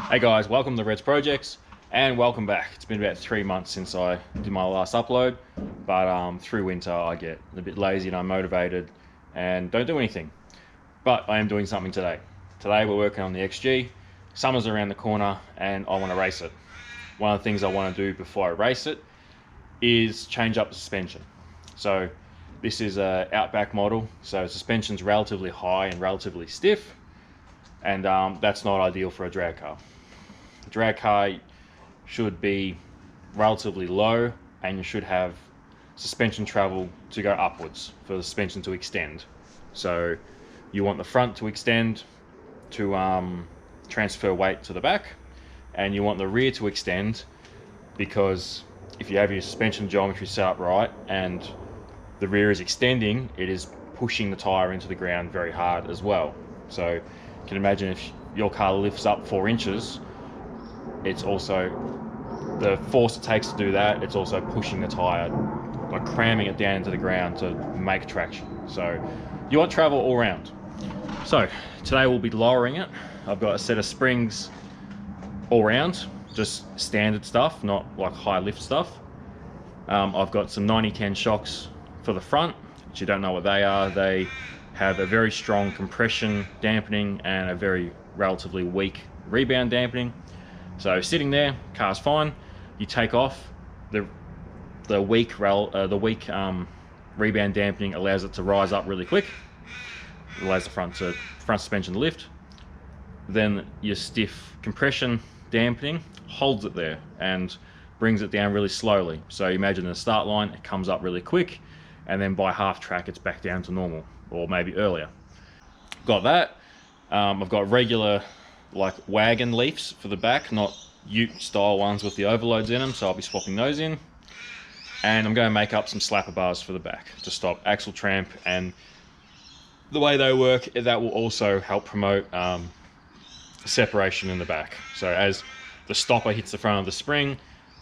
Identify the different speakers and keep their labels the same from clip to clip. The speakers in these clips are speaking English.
Speaker 1: Hey guys, welcome to Red's Projects and welcome back. It's been about 3 months since I did my last upload, but through winter I get a bit lazy and unmotivated and don't do anything. But I am doing something today. Today we're working on the XG. Summer's around the corner and I want to race it. One of the things I want to do before I race it is change up the suspension. So this is a Outback model, so suspension's relatively high and relatively stiff, and that's not ideal for a drag car. A drag car should be relatively low and you should have suspension travel to go upwards for the suspension to extend. So you want the front to extend to transfer weight to the back, and you want the rear to extend because if you have your suspension geometry set up right and the rear is extending, it is pushing the tire into the ground very hard as well. So you can imagine if your car lifts up 4 inches, it's also the force it takes to do that, it's also pushing the tire, like cramming it down into the ground to make traction. So you want travel all around. So today we'll be lowering it. I've got a set of springs all around, just standard stuff, not like high lift stuff. I've got some 90-10 shocks for the front, which you don't know what they are. They have a very strong compression dampening and a very relatively weak rebound dampening. So sitting there, car's fine. You take off, the weak rebound dampening allows it to rise up really quick. It allows the front suspension to lift. Then your stiff compression dampening holds it there and brings it down really slowly. So imagine the start line, it comes up really quick, and then by half track it's back down to normal, or maybe earlier. Got that. I've got regular like wagon leafs for the back, not ute style ones with the overloads in them, so I'll be swapping those in. And I'm going to make up some slapper bars for the back to stop axle tramp, and the way they work, that will also help promote separation in the back. So as the stopper hits the front of the spring,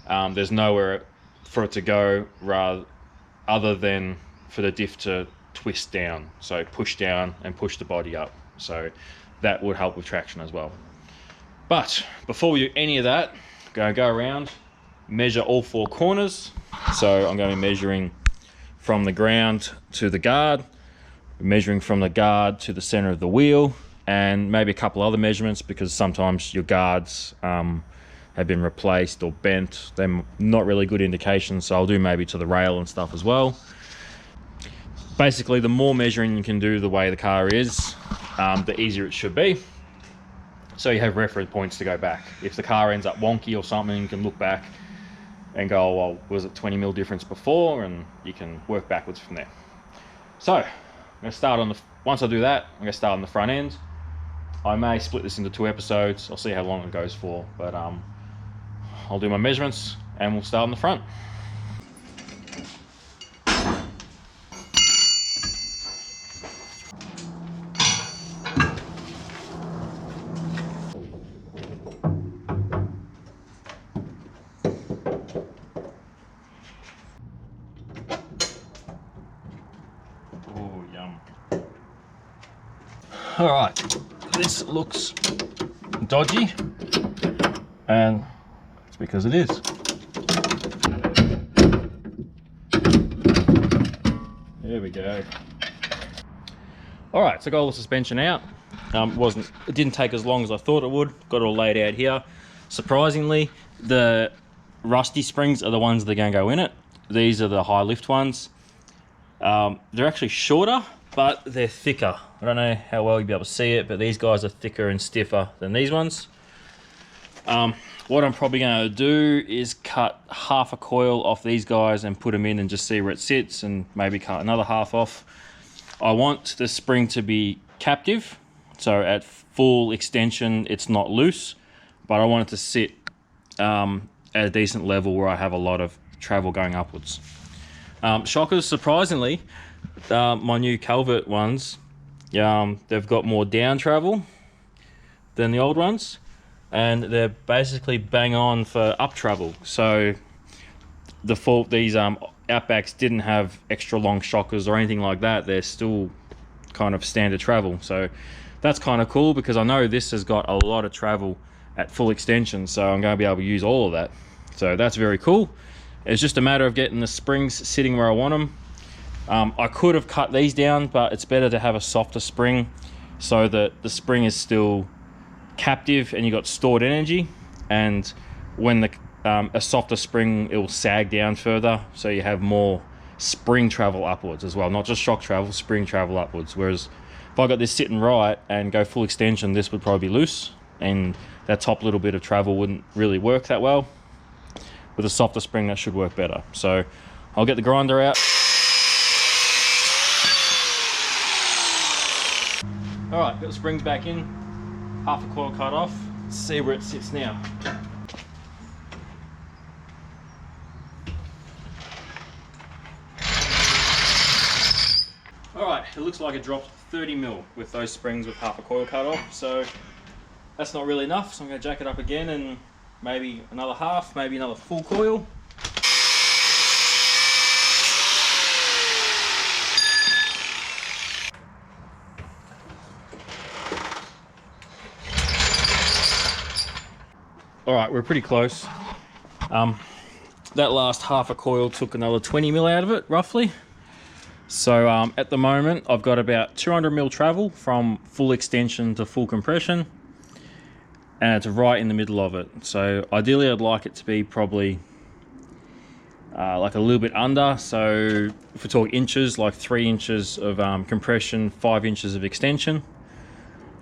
Speaker 1: there's nowhere for it to go other than for the diff to twist down, so push down and push the body up. So that would help with traction as well. But before we do any of that, I'm going to go around, measure all 4 corners. So I'm going to be measuring from the ground to the guard, measuring from the guard to the center of the wheel, and maybe a couple other measurements because sometimes your guards have been replaced or bent. They're not really good indications, so I'll do maybe to the rail and stuff as well. Basically, the more measuring you can do the way the car is, the easier it should be. So you have reference points to go back. If the car ends up wonky or something, you can look back and go, well, was it 20 mil difference before? And you can work backwards from there. So I'm going to start on once I do that, I'm going to start on the front end. I may split this into 2 episodes. I'll see how long it goes for, but I'll do my measurements and we'll start on the front. Oh, yum. All right, this looks dodgy, and it's because it is. There we go. All right, so got all the suspension out. It didn't take as long as I thought it would. Got it all laid out here. Surprisingly, the rusty springs are the ones that are going to go in it. These are the high lift ones. They're actually shorter, but they're thicker. I don't know how well you'll be able to see it, but these guys are thicker and stiffer than these ones. What I'm probably going to do is cut half a coil off these guys and put them in and just see where it sits, and maybe cut another half off. I want the spring to be captive, so at full extension it's not loose, but I want it to sit at a decent level where I have a lot of travel going upwards. Shockers, surprisingly, my new Calvert ones, they've got more down travel than the old ones, and they're basically bang on for up travel. So these Outbacks didn't have extra long shockers or anything like that. They're still kind of standard travel. So that's kind of cool because I know this has got a lot of travel at full extension, so I'm going to be able to use all of that. So that's very cool. It's just a matter of getting the springs sitting where I want them. I could have cut these down, but it's better to have a softer spring so that the spring is still captive and you got stored energy, and when a softer spring, it will sag down further, so you have more spring travel upwards as well, not just shock travel, spring travel upwards. Whereas if I got this sitting right and go full extension, this would probably be loose, and that top little bit of travel wouldn't really work that well. With a softer spring, that should work better. So I'll get the grinder out. All right, got the springs back in, half a coil cut off. Let's see where it sits now. All right, it looks like it dropped 30 mil with those springs with half a coil cut off. So that's not really enough. So I'm gonna jack it up again and maybe another half, maybe another full coil. All right, we're pretty close. That last half a coil took another 20 mil out of it, roughly. So at the moment, I've got about 200 mil travel from full extension to full compression, and it's right in the middle of it. So ideally, I'd like it to be probably like a little bit under. So if we talk inches, like 3 inches of compression, 5 inches of extension.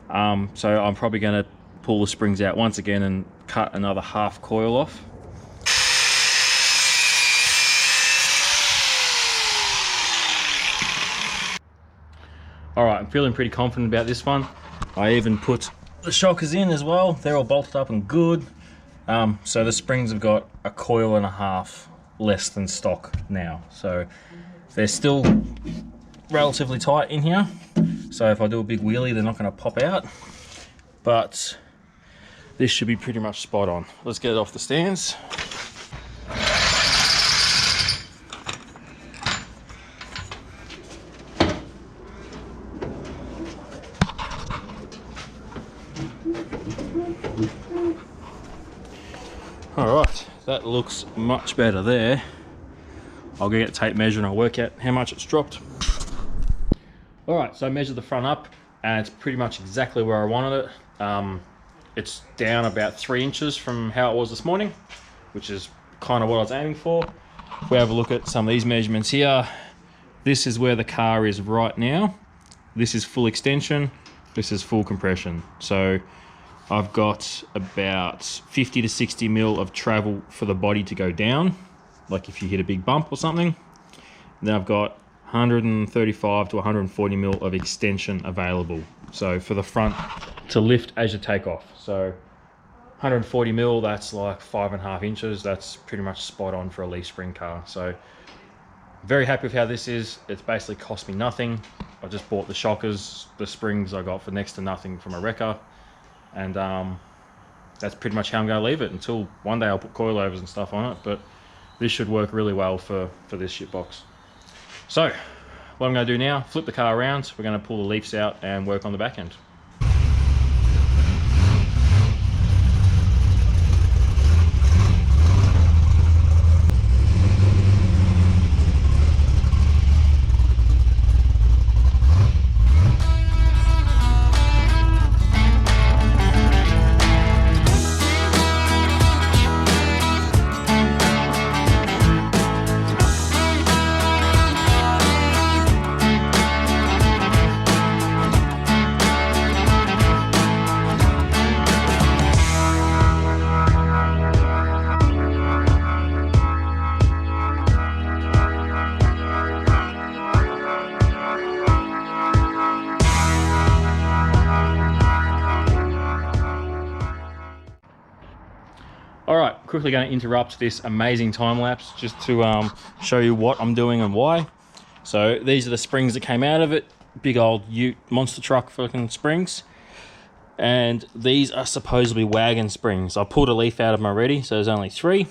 Speaker 1: So I'm probably going to pull the springs out once again and cut another half coil off. All right, I'm feeling pretty confident about this one. I even put the shockers in as well. They're all bolted up and good. So the springs have got a coil and a half less than stock now. So they're still relatively tight in here. So if I do a big wheelie, they're not gonna pop out. But this should be pretty much spot on. Let's get it off the stands. All right, that looks much better there. I'll go get a tape measure and I'll work out how much it's dropped. All right, so I measured the front up and it's pretty much exactly where I wanted it. It's down about 3 inches from how it was this morning, which is kind of what I was aiming for. If we have a look at some of these measurements here, this is where the car is right now. This is full extension, this is full compression. So I've got about 50 to 60 mil of travel for the body to go down, like if you hit a big bump or something. And then I've got 135 to 140 mil of extension available. So for the front to lift as you take off. So 140 mil, that's like 5.5 inches. That's pretty much spot on for a leaf spring car. So very happy with how this is. It's basically cost me nothing. I just bought the shockers, the springs I got for next to nothing from a wrecker. And that's pretty much how I'm going to leave it until one day I'll put coilovers and stuff on it. But this should work really well for this shit box. So what I'm going to do now, flip the car around. We're going to pull the leaves out and work on the back end. All right, quickly going to interrupt this amazing time lapse just to show you what I'm doing and why. So these are the springs that came out of it, big old ute monster truck fucking springs. And these are supposedly wagon springs. I pulled a leaf out of them already, so there's only 3.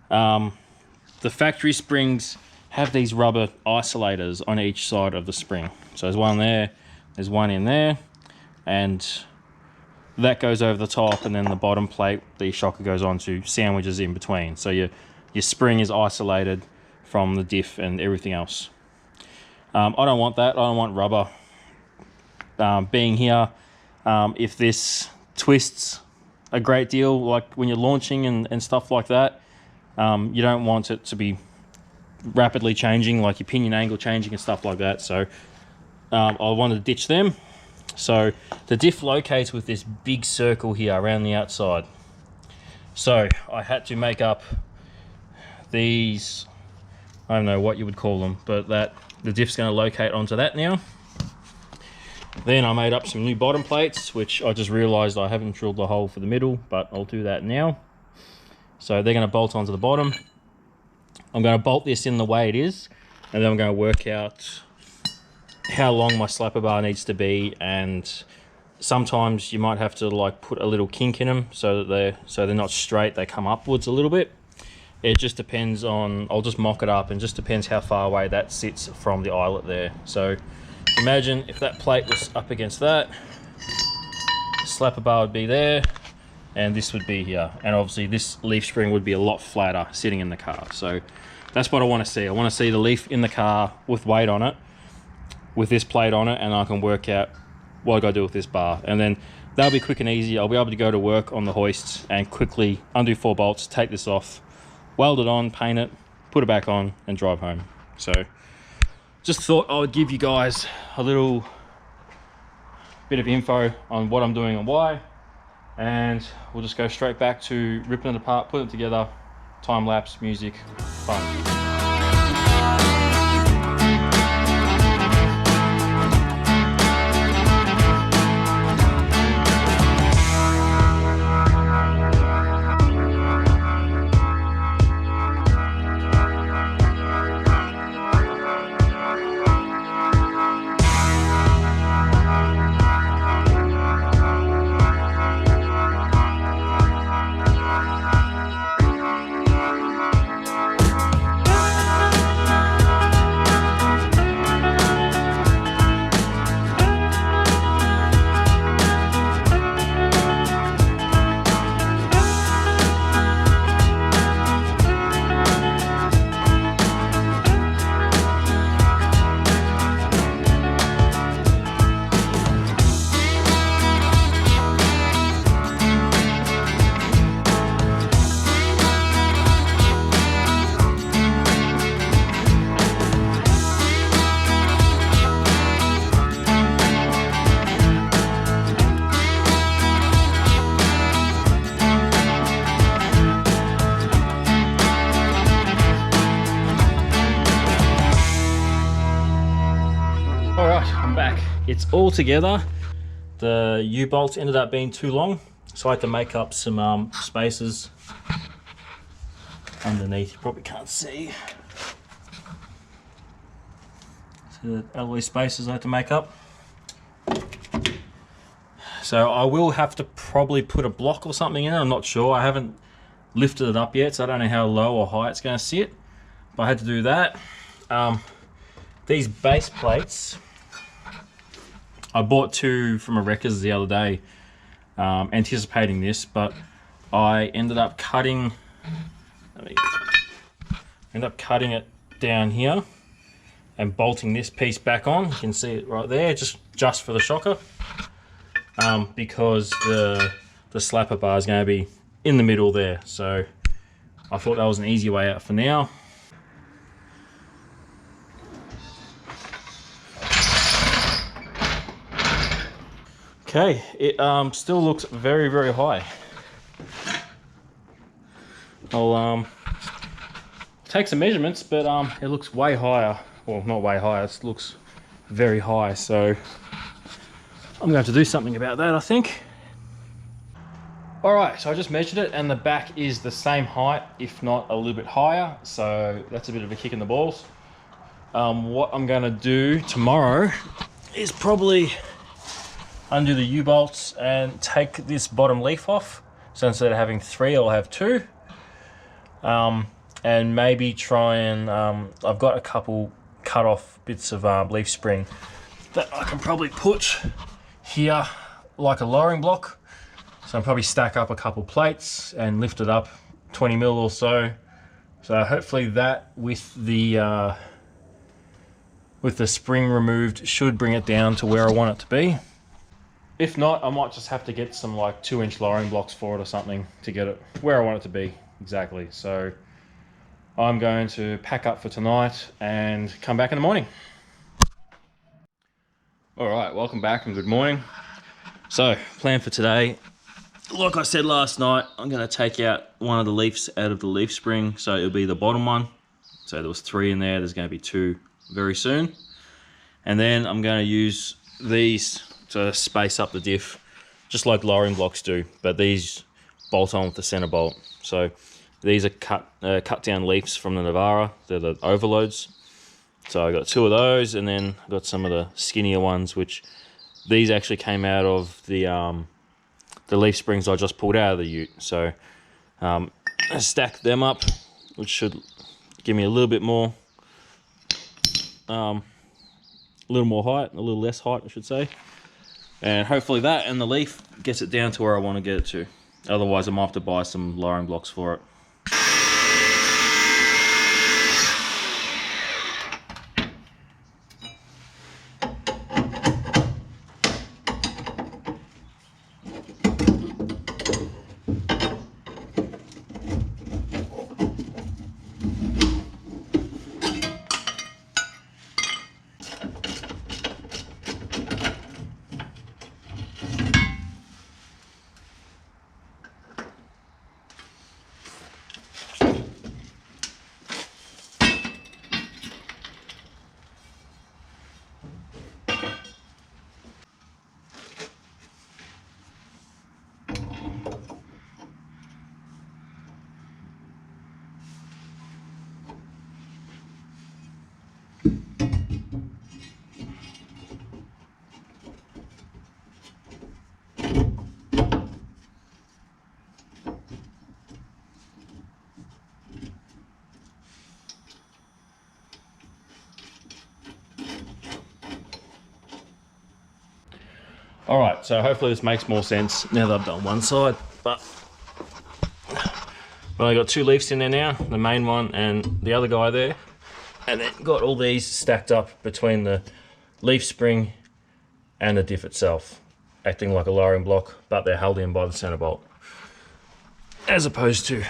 Speaker 1: The factory springs have these rubber isolators on each side of the spring. So there's one there, there's one in there, and that goes over the top, and then the bottom plate the shocker goes on to sandwiches in between. So your spring is isolated from the diff and everything else. I don't want that. I don't want rubber being here. If this twists a great deal, like when you're launching and stuff like that, you don't want it to be rapidly changing, like your pinion angle changing and stuff like that. So I wanted to ditch them. So the diff locates with this big circle here around the outside. So I had to make up these, I don't know what you would call them, but that the diff's going to locate onto that now. Then I made up some new bottom plates, which I just realized I haven't drilled the hole for the middle, but I'll do that now. So they're going to bolt onto the bottom. I'm going to bolt this in the way it is, and then I'm going to work out how long my slapper bar needs to be, and sometimes you might have to like put a little kink in them so that they're not straight, they come upwards a little bit. It just depends on, I'll just mock it up, and just depends how far away that sits from the eyelet there. So imagine if that plate was up against that, the slapper bar would be there, and this would be here, and obviously this leaf spring would be a lot flatter sitting in the car. So that's what I want to see. I want to see the leaf in the car with weight on it, with this plate on it, and I can work out what I got to do with this bar, and then that'll be quick and easy. I'll be able to go to work on the hoists and quickly undo 4 bolts, take this off, weld it on, paint it, put it back on, and drive home. So just thought I would give you guys a little bit of info on what I'm doing and why, and we'll just go straight back to ripping it apart, putting it together, time lapse, music, fun. It's all together. The U-bolts ended up being too long, so I had to make up some spaces underneath. You probably can't see. So the alloy spaces I had to make up. So I will have to probably put a block or something in it. I'm not sure. I haven't lifted it up yet, so I don't know how low or high it's going to sit. But I had to do that. These base plates, I bought 2 from a Wreckers the other day, anticipating this, but I ended up cutting it down here and bolting this piece back on. You can see it right there, just for the shocker, because the slapper bar is going to be in the middle there. So I thought that was an easy way out for now. Okay, it still looks very, very high. I'll take some measurements, but it looks way higher. Well, not way higher, it looks very high, so I'm going to have to do something about that, I think. Alright, so I just measured it, and the back is the same height, if not a little bit higher, so that's a bit of a kick in the balls. What I'm going to do tomorrow is probably undo the U-bolts and take this bottom leaf off. So instead of having 3, I'll have 2. And maybe try and, I've got a couple cut off bits of leaf spring that I can probably put here like a lowering block. So I'll probably stack up a couple plates and lift it up 20 mil or so. So hopefully that with the spring removed should bring it down to where I want it to be. If not, I might just have to get some like 2-inch lowering blocks for it or something to get it where I want it to be exactly. So I'm going to pack up for tonight and come back in the morning. All right, welcome back and good morning. So plan for today, like I said last night, I'm going to take out one of the leaves out of the leaf spring. So it'll be the bottom one. So there was 3 in there. There's going to be 2 very soon. And then I'm going to use these to space up the diff, just like lowering blocks do. But these bolt on with the center bolt. So these are cut down leaves from the Navara. They're the overloads. So I got 2 of those, and then I got some of the skinnier ones, which these actually came out of the leaf springs I just pulled out of the ute. So I stack them up, which should give me a little bit more, a little more height, a little less height, I should say. And hopefully that and the leaf gets it down to where I want to get it to. Otherwise, I might have to buy some lowering blocks for it. All right, so hopefully this makes more sense now that I've done one side, but I got 2 leaves in there now, the main one and the other guy there, and then got all these stacked up between the leaf spring and the diff itself, acting like a lowering block, but they're held in by the center bolt, as opposed to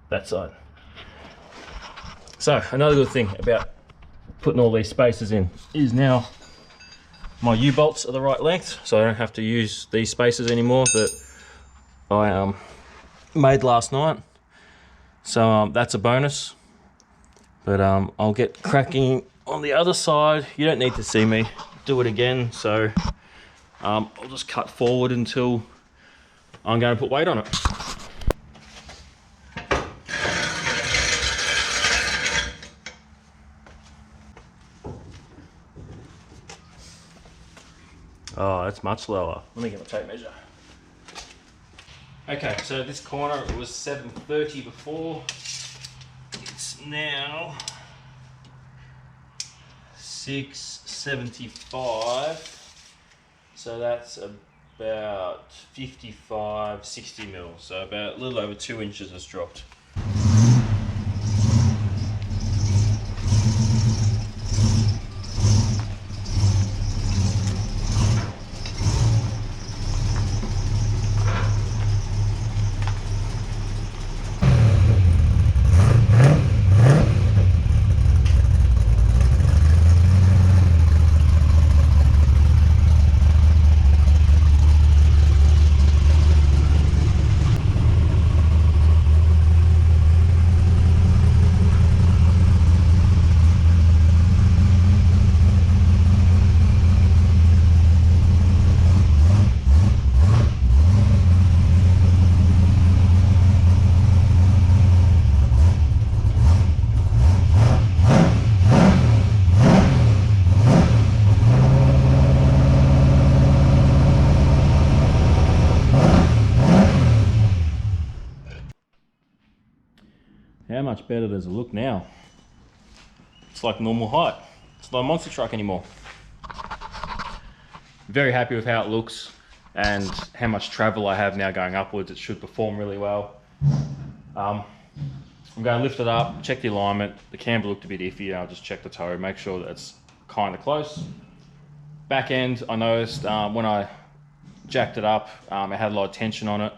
Speaker 1: that side. So another good thing about putting all these spacers in is now my U-bolts are the right length, so I don't have to use these spacers anymore that I made last night. So that's a bonus. But I'll get cracking on the other side. You don't need to see me do it again, so I'll just cut forward until I'm going to put weight on it. Oh, that's much lower. Let me get my tape measure. Okay, so this corner, it was 730 before. It's now 675. So that's about 55, 60 mil. So about a little over 2 inches has dropped. How much better does it look now? It's like normal height. It's not a monster truck anymore. Very happy with how it looks. and how much travel I have now going upwards, it should perform really well. I'm going to lift it up, check the alignment. The camber looked a bit iffy. I'll just check the toe, make sure that it's kind of close. Back end, I noticed when I jacked it up, it had a lot of tension on it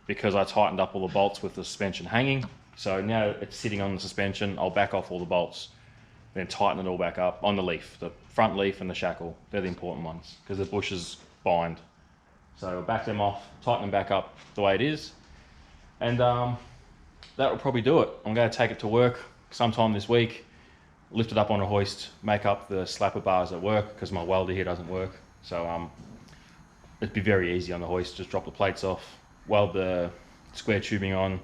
Speaker 1: because I tightened up all the bolts with the suspension hanging. So now it's sitting on the suspension. I'll back off all the bolts, then tighten it all back up on the leaf, the front leaf and the shackle. They're the important ones because the bushes bind. So I'll back them off, tighten them back up the way it is, and that will probably do it. I'm going to take it to work sometime this week, lift it up on a hoist, make up the slapper bars at work because my welder here doesn't work. So it'd be very easy on the hoist. Just drop the plates off, weld the square tubing on,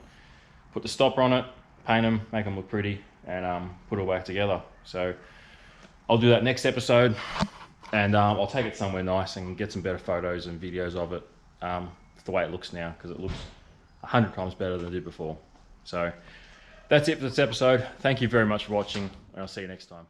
Speaker 1: put the stopper on it, paint them, make them look pretty, and put it all back together. So I'll do that next episode, and I'll take it somewhere nice and get some better photos and videos of it, the way it looks now, because it looks 100 times better than it did before. So that's it for this episode. Thank you very much for watching, and I'll see you next time.